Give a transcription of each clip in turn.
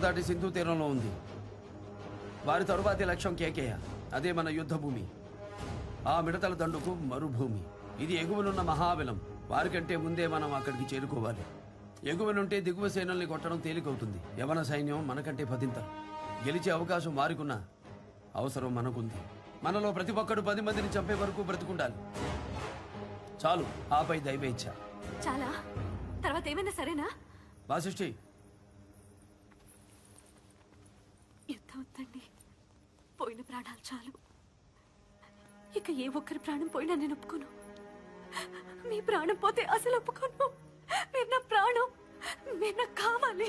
దాటి సింధు తీరంలో ఉంది. వారి తరువాతి లక్ష్యం కేకేయ. అదే మన యుద్ధ భూమి. ఆ మిడతల దండుకు మరుభూమి. ఇది ఎగువనున్న మహాబలం. వారికంటే ముందే మనం అక్కడికి చేరుకోవాలి. ఎగువనుంటే దిగువ సేనల్ని కొట్టడం తేలికవుతుంది. యవన సైన్యం మనకంటే పదింతలు. గెలిచే అవకాశం వారికున్న అవసరం మనకుంది. మనలో ప్రతి ఒక్కడు 10 మందిని చంపే వరకు బ్రతుకుండాలి. చాలు, ఆపై దైవేచ్ఛ. చాలా తర్వాత ఏమైనా సరేనా? వాసిష్ఠి, యుద్ధం వద్దండి. పోయిన ప్రాణాలు చాలు. ఇక ఏ ఒక్కరి ప్రాణం పోయినా నేను ఒప్పుకోను. మీ ప్రాణం పోతే అసలు ఒప్పుకోను. మీరు నా ప్రాణం. మీరు నాకు కావాలి.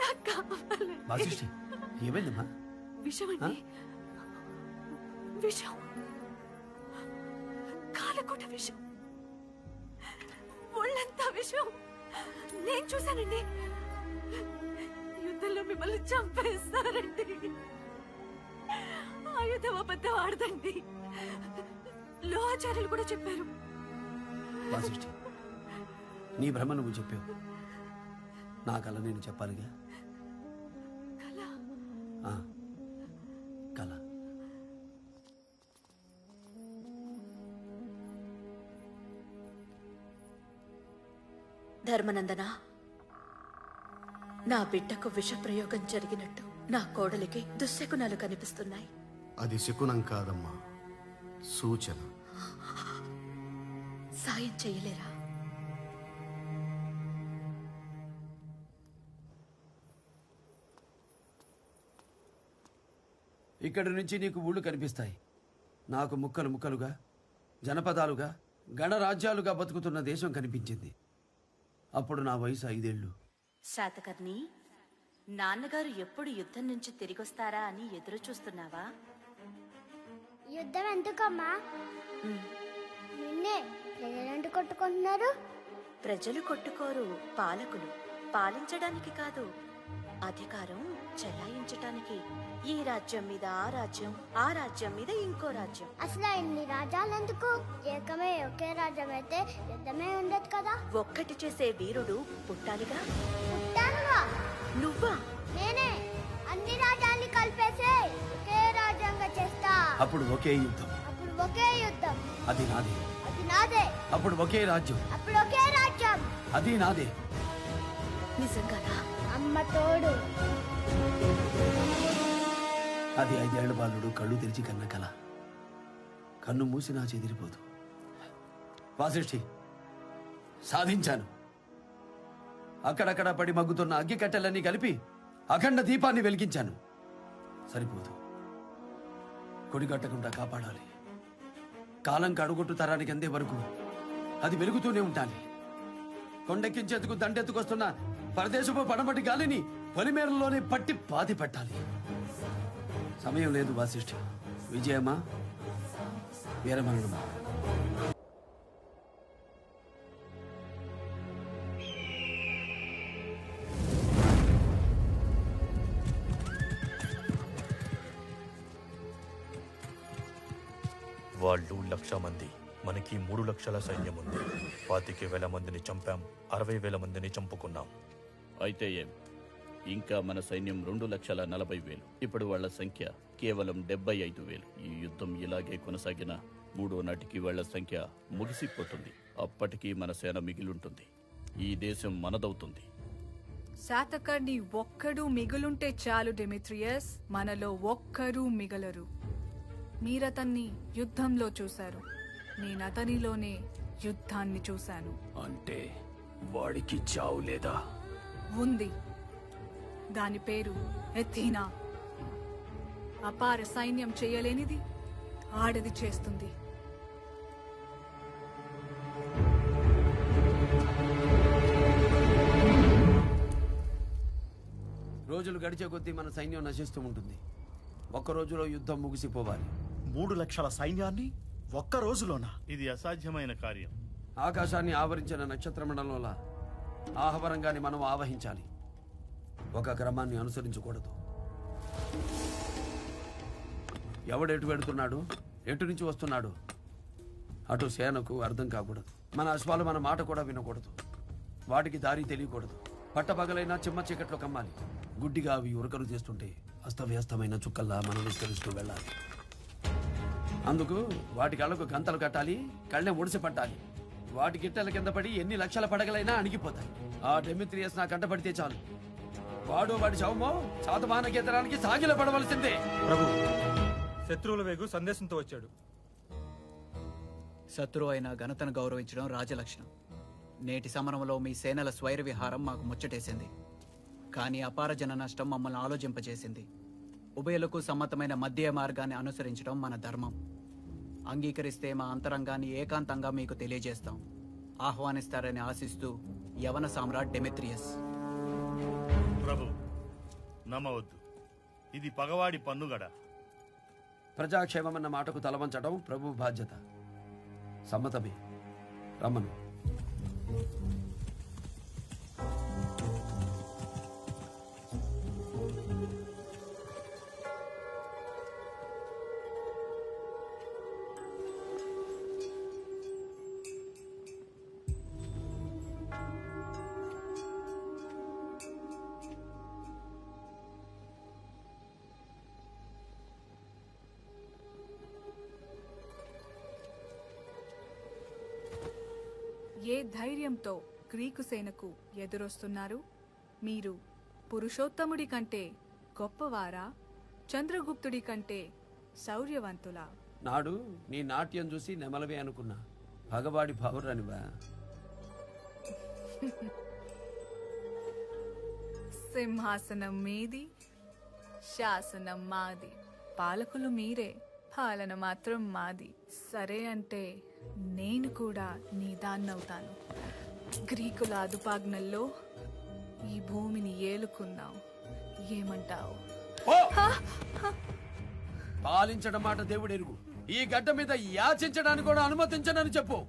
నాకు కావాలి. వాసిష్ఠి, ఏమైందమ్మా? విషం అండి. విషం. కాలకోట విషం. ఒళ్ళంతా విషం. నేను చూశానండి. యుద్ధంలో మిమ్మల్ని చంపేస్తారండి. ఆయుధం అబద్ధం ఆడదండి. లోహాచార్యులు కూడా చెప్పారు. వాసిష్ఠి, నీ భ్రమ నువ్వు చెప్పావు. నా కళ నేను చెప్పాలిగా. కళ. కళ. ధర్మనందన, నా బిడ్డకు విషప్రయోగం జరిగినట్టు నా కోడలికి దుశ్శకునాలు కనిపిస్తున్నాయి. అది శకునం కాదమ్మా, సూచన. సాయం చెయ్యలేరా? ఇక్కడి నుంచి నీకు ఊళ్ళు కనిపిస్తాయి. నాకు ముక్కలు ముక్కలుగా, జనపదాలుగా, గణరాజ్యాలుగా బతుకుతున్న దేశం కనిపించింది. అప్పుడు నా వయసు 5 ఏళ్ళు. శాతకర్ణి, నాన్నగారు ఎప్పుడు యుద్ధం నుంచి తిరిగొస్తారా అని ఎదురు చూస్తున్నావా? యుద్ధం ఎందుకమ్మా? నిన్నే ప్రజలంటూ కొట్టుకుంటున్నారు. ప్రజలు కొట్టుకోరు, పాలకులు. పాలించడానికి కాదు, అధికారం చెలాయించటానికి. ఈ రాజ్యం మీద ఆ రాజ్యం, ఆ రాజ్యం మీద ఇంకో రాజ్యం. అసలు ఇన్ని రాజ్యాలు ఎందుకు? ఏకమే ఒకే రాజ్యం అయితే యుద్ధమే ఉండదు కదా. ఒక్కటి చేసే వీరుడు పుట్టాలిగా. పుట్టానుగా. నువ్వా? నేనే అన్ని రాజ్యాల్ని కలిపేసే ఒకే రాజ్యంగా చేస్తా. అప్పుడు ఒకే యుద్ధం. అప్పుడు ఒకే యుద్ధం. అది నాదే. అది నాదే. అప్పుడు ఒకే రాజ్యం. అప్పుడు ఒకే రాజ్యం. అది నాదే. నిజంగానా? అమ్మ తోడు. అది 5 ఏళ్ల బాలుడు కళ్ళు తెరిచి కన్న కల. కన్ను మూసి నా చెదిరిపోదు. వాసిష్ఠి, సాధించాను. అక్కడక్కడ పడి మగ్గుతున్న అగ్గి కట్టెలన్నీ కలిపి అఖండ దీపాన్ని వెలిగించాను. సరిపోదు, కొడిగట్టకుండా కాపాడాలి. కాలం కడుగొట్టు తరానికి అందే వరకు అది వెలుగుతూనే ఉండాలి. కొండెక్కించేందుకు దండెత్తుకొస్తున్న పరదేశపు పడమటి గాలిని పొలిమేరల్లోనే పట్టి పాతి పెట్టాలి. సమయం లేదు వాసిష్ఠి. విజయమా, వీరమరణమా? వాళ్ళు 1,00,000 మంది, మనకి 3 లక్షల సైన్యం ఉంది. 25,000 మందిని చంపాం, 60,000 మందిని చంపుకున్నాం. అయితే ఏం? ఇంకా మన సైన్యం 2,40,000. ఇప్పుడు వాళ్ళ సంఖ్య కేవలం 75,000. ఈ యుద్ధం ఇలాగే కొనసాగిన 3వ నాటికి వాళ్ళ సంఖ్య ముగిసిపోతుంది. అప్పటికీ మన సేన మిగిలుంటుంది. ఈ దేశం మనదవుతుంది. శాతకర్ణి ఒక్కడు మిగులుంటే చాలు డెమిత్రియస్. మనలో ఒక్కరూ మిగలరు. మీరతన్ని యుద్ధంలో చూశారు, నేనతనిలోనే యుద్ధాన్ని చూశాను. అంటే వాడికి చావు లేదా? ఉంది. దాని పేరు ఎథీనా. అపార సైన్యం చేయలేనిది ఆడది చేస్తుంది. రోజులు గడిచే కొద్దీ మన సైన్యం నశిస్తూ ఉంటుంది. ఒక్క రోజులో యుద్ధం ముగిసిపోవాలి. 3 లక్షల సైన్యాన్ని ఒక్క రోజులోనా? ఇది అసాధ్యమైన కార్యం. ఆకాశాన్ని ఆవరించిన నక్షత్ర మండలంలో ఆహవరంగాన్ని మనం ఆవహించాలి. ఒక క్రమాన్ని అనుసరించకూడదు. ఎవడెటు వెడుతున్నాడు, ఎటు నుంచి వస్తున్నాడు, అటు సేనకు అర్థం కాకూడదు. మన అశ్వాలు మన మాట కూడా వినకూడదు. వాటికి దారి తెలియకూడదు. పట్టపగలైనా చిమ్మ చీకట్లో కమ్మాలి. గుడ్డిగా అవి ఉరకలు చేస్తుంటే అస్తవ్యస్తమైన చుక్కల్లా మనం విస్తరిస్తూ వెళ్ళాలి. అందుకు వాటి కళ్ళకు గంతలు కట్టాలి, కళ్ళెం ఒడిసి పట్టాలి. వాటి గిట్టెల కింద పడి ఎన్ని లక్షల పడగలైనా అణిగిపోతాయి. ఆ డెమిత్రియస్ నా కంట పడితే చాలు, వాడు వాడి శవమో శాతమాన కేంద్రానికి సాగిల పడవలసిందే. ప్రభు, శత్రువుల వేగు సందేశంతో వచ్చాడు. శత్రువు అయిన ఘనతను గౌరవించడం రాజలక్షణం. నేటి సమరంలో మీ సేనల స్వైర విహారం మాకు ముచ్చటేసింది. కానీ అపార జన నష్టం మమ్మల్ని ఆలోచింపజేసింది. ఉభయులకు సమ్మతమైన మధ్య మార్గాన్ని అనుసరించడం మన ధర్మం. అంగీకరిస్తే మా అంతరంగాన్ని ఏకాంతంగా మీకు తెలియజేస్తాం. ఆహ్వానిస్తారని ఆశిస్తూ యవన సామ్రాట్ డెమెత్రియస్. ప్రభు, నమ్మవద్దు. ఇది పగవాడి పన్నుగడ. ప్రజాక్షేమమన్న మాటకు తలవంచడం ప్రభు బాధ్యత. సమ్మతమే. రమ్మను. ఏ ధైర్యంతో గ్రీకు సేనకు ఎదురొస్తున్నారు? మీరు పురుషోత్తముడి కంటే గొప్పవారా, చంద్రగుప్తుడి కంటే శౌర్యవంతులా? నాడు నీ నాట్యం చూసి నెమలవే అనుకున్నా. పగవాడి పౌరనివా? సింహాసనం మీది, శాసనం మాది. పాలకులు మీరే, పాలన మాత్రం మాది. సరే అంటే నేను కూడా నీ దాన్నవుతాను. గ్రీకుల అదుపాజ్ఞల్లో ఈ భూమిని ఏలుకుందాం. ఏమంటావు? పాలించడం మాట దేవుడు ఎరుగు. ఈ గడ్డ మీద యాచించడానికి కూడా అనుమతించనని చెప్పు.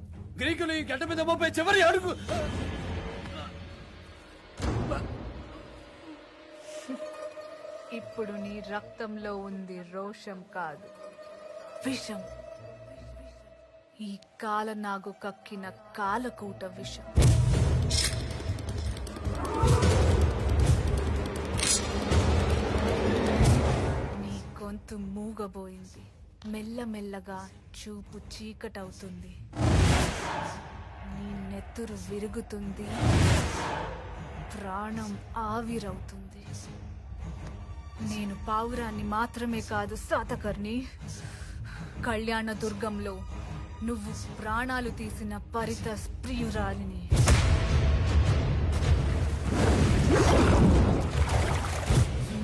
గ్రీకులు ఈ గడ్డ మీద మోపే చివరి అడుగు. ఇప్పుడు నీ రక్తంలో ఉంది రోషం కాదు, విషం. ఈ కాలనాగు కక్కిన కాలకూట విషం. నీ గొంతు మూగబోయింది. మెల్లమెల్లగా చూపు చీకటవుతుంది. నీ నెత్తురు విరుగుతుంది. ప్రాణం ఆవిరవుతుంది. నేను పావురాన్ని మాత్రమే కాదు సాతకర్ణి. కళ్యాణ దుర్గంలో నువ్వు ప్రాణాలు తీసిన పరితస్ ప్రియురాలిని.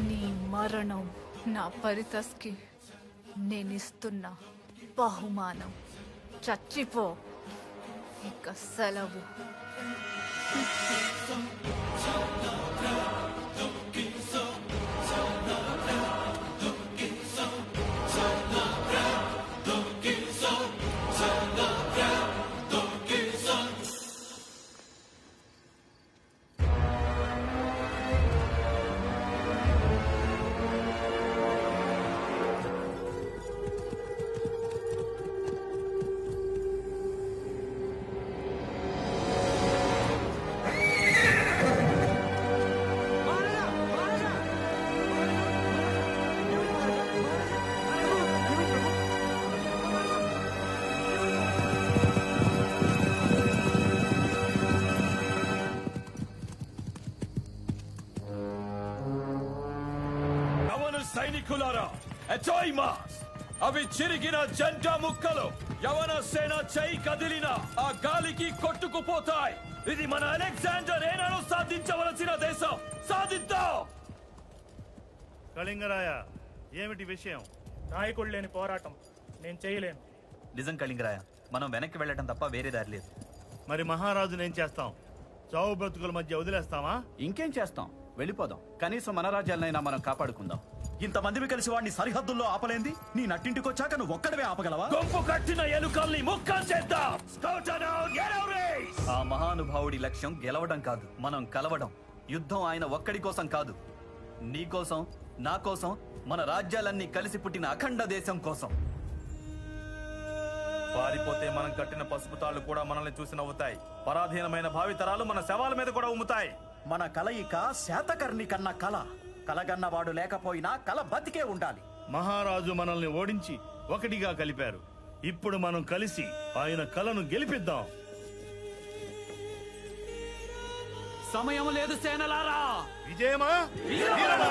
నీ మరణం నా పరితస్కి నేనిస్తున్న బహుమానం. చచ్చిపో, ఇక సెలవు. సైనికులారా, అవి చిరిగిన జంట ముక్కలు. యవన సేన చై కదిలిన ఆ గాలికి కొట్టుకుపోతాయి. ఇది మన అలెగ్జాండర్ ఏనాడు సాధించవలసిన దేశం. సాధిద్దాం. కళింగరాయ, ఏమిటి విషయం? నాయకుడు లేని పోరాటం నేను చేయలేను. నిజం కళింగరాయ, మనం వెనక్కి వెళ్ళటం తప్ప వేరే దారి లేదు. మరి మహారాజుని ఏం చేస్తాం? చావు బ్రతుకుల మధ్య వదిలేస్తామా? ఇంకేం చేస్తాం, వెళ్ళిపోదాం. కనీసం మన రాజ్యాలనైనా మనం కాపాడుకుందాం. ఇంతమందివి కలిసి వాడిని సరిహద్దుల్లో ఆపలేంది నీ నట్టింటికొచ్చాక నువ్వు ఒక్కడవే ఆపగలవా? గొంపు కట్టిన ఎలుకల్ని ముక్కలు చేద్దాం. ఆ మహానుభావుడి లక్ష్యం గెలవడం కాదు, మనం కలవడం. యుద్ధం ఆయన ఒక్కడి కోసం కాదు, నీ కోసం, నా కోసం, మన రాజ్యాలన్నీ కలిసి పుట్టిన అఖండ దేశం కోసం. పారిపోతే మనం కట్టిన పసుపు తాళ్లు కూడా మనల్ని చూసి నవ్వుతాయి. పరాధీనమైన భావితరాలు మన శవాల మీద కూడా ఉమ్ముతాయి. మన కలయిక శాతకర్ణి కన్న కల. కలగన్నవాడు లేకపోయినా కల బతికే ఉండాలి. మహారాజు మనల్ని ఓడించి ఒకటిగా కలిపారు. ఇప్పుడు మనం కలిసి ఆయన కలను గెలిపిద్దాం. సమయం లేదు సేనలారా. విజయమా వీరమా?